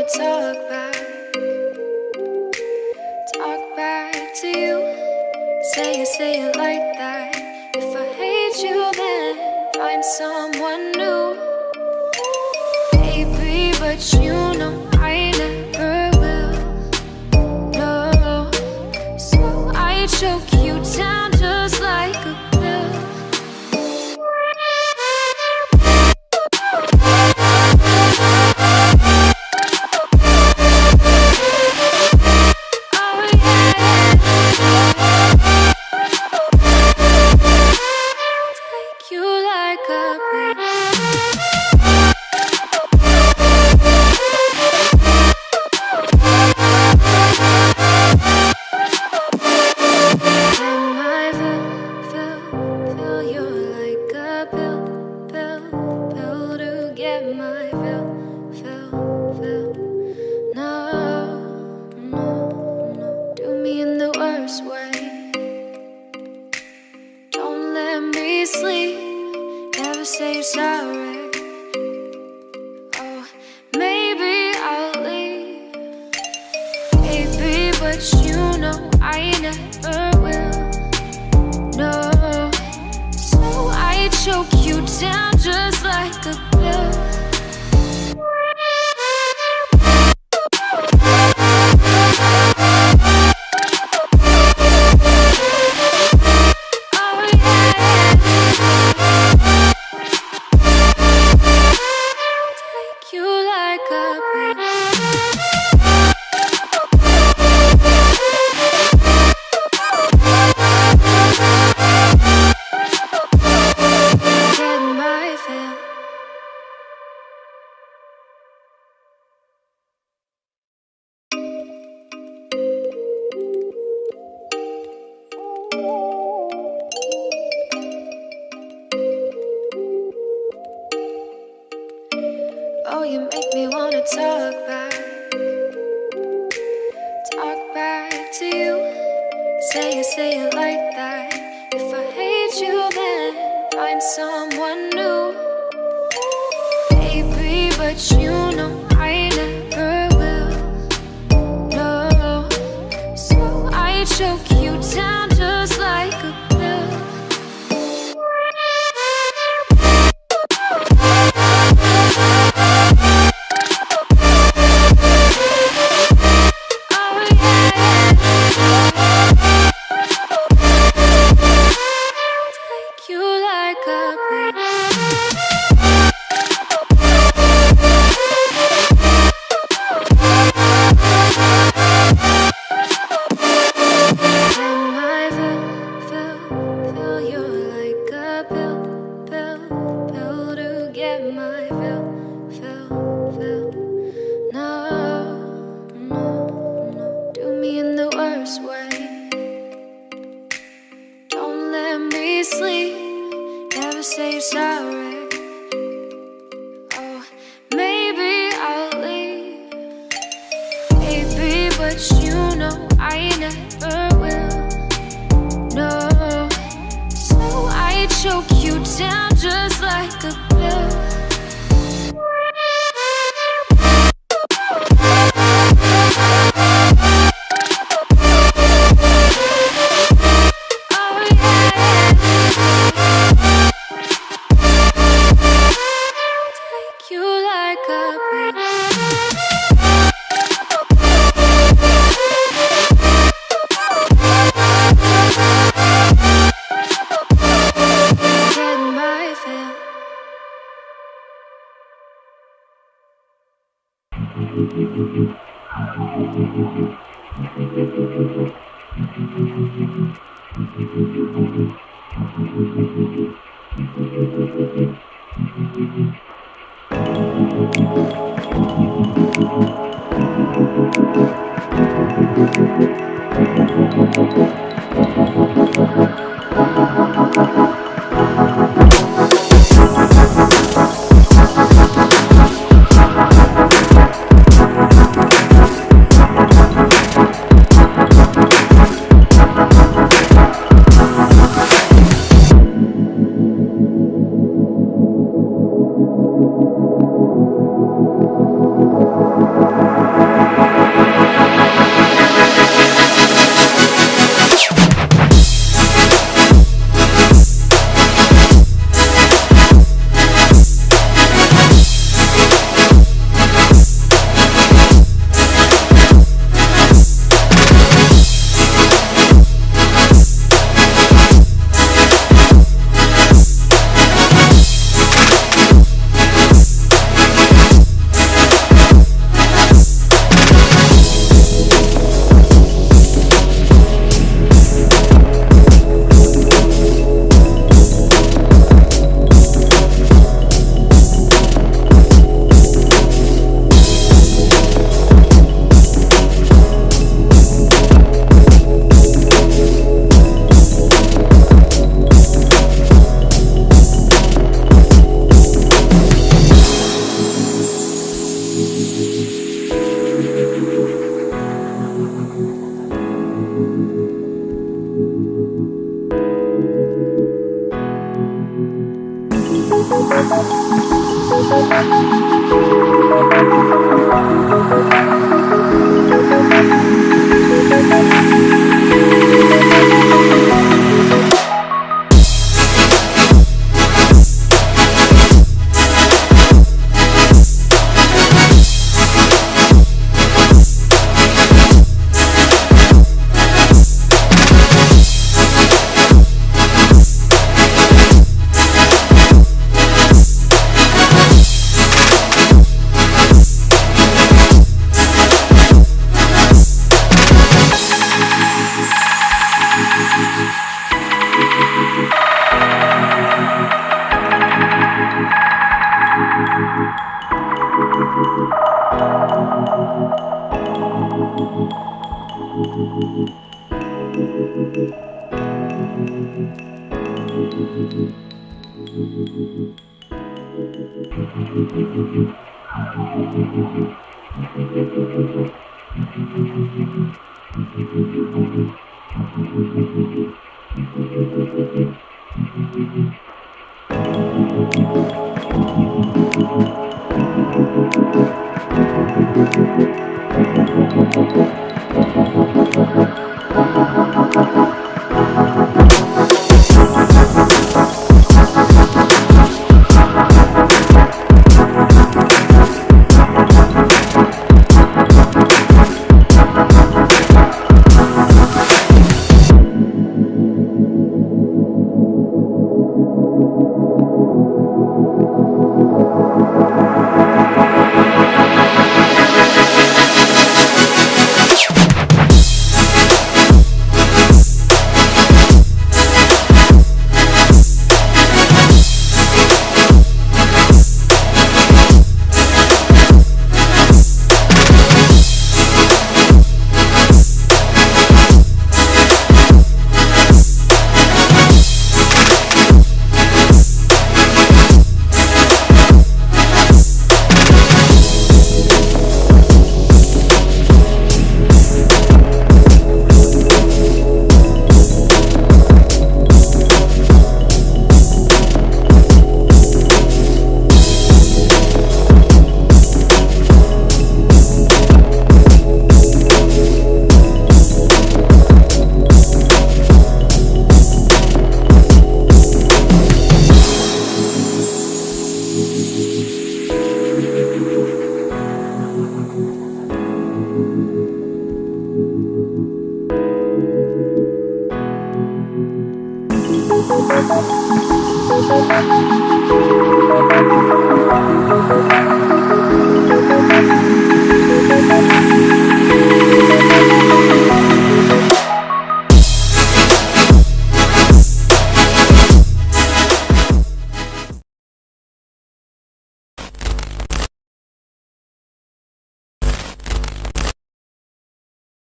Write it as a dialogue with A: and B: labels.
A: wanna talk back to you. Say it like that. If I hate you, then find someone new. Baby, but you know I never will. No, so I choke you down just like a pill. Sleep, never say you're sorry. Oh, maybe I'll leave, baby, but you know I never will. No, so I choke you down just like a pill. Oh, you make me wanna talk back to you. Say it like that. If I hate you, then find someone new. Baby, but you know I never will. No, so I choke you down just like a pill. Sleep, never say you're sorry. Oh, maybe I'll leave, baby, but you know I never will. No, so I choke you down just like a pill. Thank